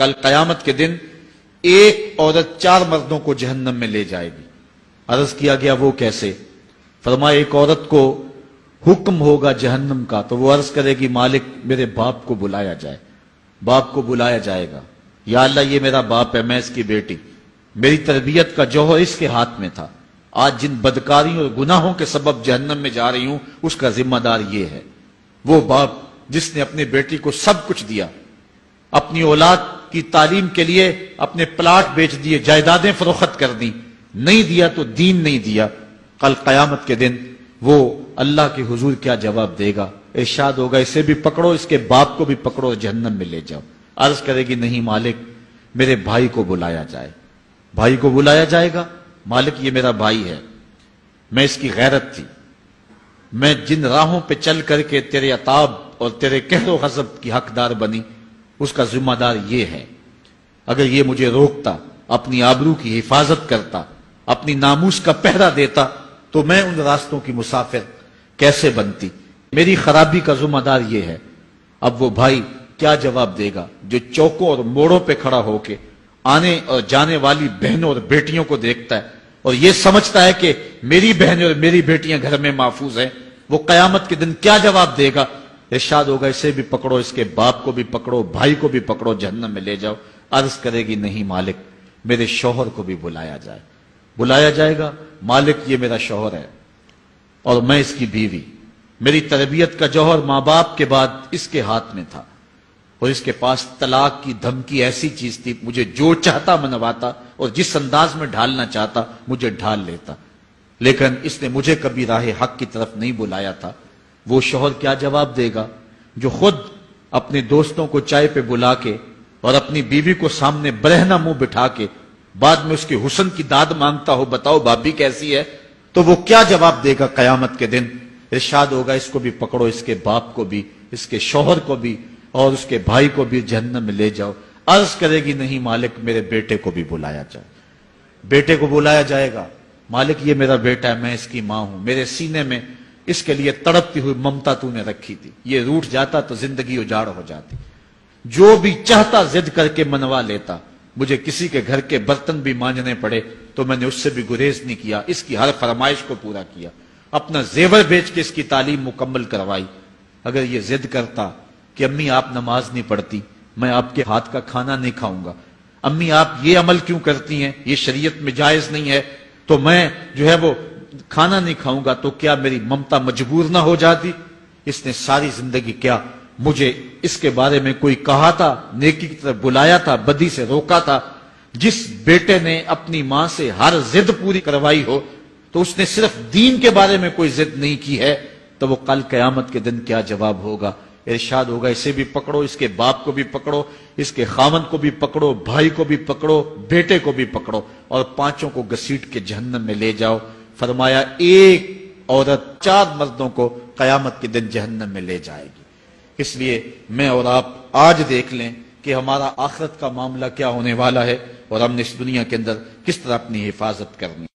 کل قیامت کے دن ایک عورت 4 مردوں کو جہنم میں لے جائے گی۔ عرض کیا گیا وہ کیسے؟ فرمایا ایک عورت کو حکم ہوگا جہنم کا تو وہ عرض کرے گی مالک میرے باپ کو بلایا جائے۔ باپ کو بلایا جائے گا، یا اللہ یہ میرا باپ ہے، میں اس کی بیٹی، میری تربیت کا جوہر اس کے ہاتھ میں تھا، آج جن بدکاریوں اور گناہوں کے سبب جہنم میں جا رہی ہوں اس کا ذمہ دار یہ ہے۔ وہ باپ جس نے اپنے بیٹی کو سب کچھ دیا، اپنی اولاد کی تعلیم کے لیے اپنے پلاٹ بیچ دیے، جائیدادیں فروخت کر دی، نہیں دیا تو دین نہیں دیا، کل قیامت کے دن وہ اللہ کے حضور کیا جواب دے گا؟ ارشاد ہوگا اسے بھی پکڑو، اس کے باپ کو بھی پکڑو، جہنم میں لے جاؤ۔ عرض کرے گی نہیں مالک میرے بھائی کو بلایا جائے۔ بھائی کو بلایا جائے گا، مالک یہ میرا بھائی ہے، میں اس کی غیرت تھی، میں جن راہوں پہ چل کر کے تیرے عتاب اور تیرے قہر و غضب کی حقدار بنی اس کا ذمہ دار یہ ہے، اگر یہ مجھے روکتا، اپنی آبرو کی حفاظت کرتا، اپنی ناموس کا پہرا دیتا تو میں ان راستوں کی مسافر کیسے بنتی؟ میری خرابی کا ذمہ دار یہ ہے۔ اب وہ بھائی کیا جواب دے گا جو چوکوں اور موڑوں پہ کھڑا ہو کے آنے اور جانے والی بہنوں اور بیٹیوں کو دیکھتا ہے اور یہ سمجھتا ہے کہ میری بہنیں اور میری بیٹیاں گھر میں محفوظ ہیں؟ وہ قیامت کے دن کیا جواب دے گا؟ ارشاد ہوگا اسے بھی پکڑو، اس کے باپ کو بھی پکڑو، بھائی کو بھی پکڑو، جہنم میں لے جاؤ۔ عرض کرے گی نہیں مالک میرے شوہر کو بھی بلایا جائے۔ بلایا جائے گا، مالک یہ میرا شوہر ہے اور میں اس کی بیوی، میری تربیت کا جوہر ماں باپ کے بعد اس کے ہاتھ میں تھا اور اس کے پاس طلاق کی دھمکی ایسی چیز تھی، مجھے جو چاہتا منواتا اور جس انداز میں ڈھالنا چاہتا مجھے ڈھال لیتا، لیکن اس نے مجھے کبھی راہ حق کی طرف نہیں بلایا تھا۔ وہ شوہر کیا جواب دے گا جو خود اپنے دوستوں کو چائے پہ بلا کے اور اپنی بیوی کو سامنے برہنہ منہ بٹھا کے بعد میں اس کے حسن کی داد مانگتا ہو، بتاؤ بھابی کیسی ہے؟ تو وہ کیا جواب دے گا قیامت کے دن؟ ارشاد ہوگا اس کو بھی پکڑو، اس کے باپ کو بھی، اس کے شوہر کو بھی اور اس کے بھائی کو بھی جہنم میں لے جاؤ۔ عرض کرے گی نہیں مالک میرے بیٹے کو بھی بلایا جائے۔ بیٹے کو بلایا جائے گا، مالک یہ میرا بیٹا ہے، میں اس کی ماں ہوں، میرے سینے میں اس کے لیے تڑپتی ہوئی ممتا تو نے رکھی تھی، یہ روٹھ جاتا تو زندگی اجاڑ ہو جاتی، جو بھی چاہتا ضد کر کے منوا لیتا، مجھے کسی کے گھر کے برتن بھی مانجنے پڑے تو میں نے اس سے بھی گریز نہیں کیا، اس کی ہر فرمائش کو پورا کیا، اپنا زیور بیچ کے اس کی تعلیم مکمل کروائی۔ اگر یہ ضد کرتا کہ امی آپ نماز نہیں پڑھتی، میں آپ کے ہاتھ کا کھانا نہیں کھاؤں گا، امی آپ یہ عمل کیوں کرتی ہیں، یہ شریعت میں جائز نہیں ہے، تو میں جو ہے وہ کھانا نہیں کھاؤں گا، تو کیا میری ممتا مجبور نہ ہو جاتی؟ اس نے ساری زندگی کیا مجھے اس کے بارے میں کوئی کہا تھا، نیکی کی طرف بلایا تھا، بدی سے روکا تھا؟ جس بیٹے نے اپنی ماں سے ہر ضد پوری کروائی ہو تو اس نے صرف دین کے بارے میں کوئی ضد نہیں کی ہے، تو وہ کل قیامت کے دن کیا جواب ہوگا؟ ارشاد ہوگا اسے بھی پکڑو، اس کے باپ کو بھی پکڑو، اس کے خاوند کو بھی پکڑو، بھائی کو بھی پکڑو، بیٹے کو بھی پکڑو اور 5 کو گھسیٹ کے جہنم میں لے جاؤ۔ فرمایا ایک عورت 4 مردوں کو قیامت کے دن جہنم میں لے جائے گی۔ اس لیے میں اور آپ آج دیکھ لیں کہ ہمارا آخرت کا معاملہ کیا ہونے والا ہے اور ہم نے اس دنیا کے اندر کس طرح اپنی حفاظت کرنی۔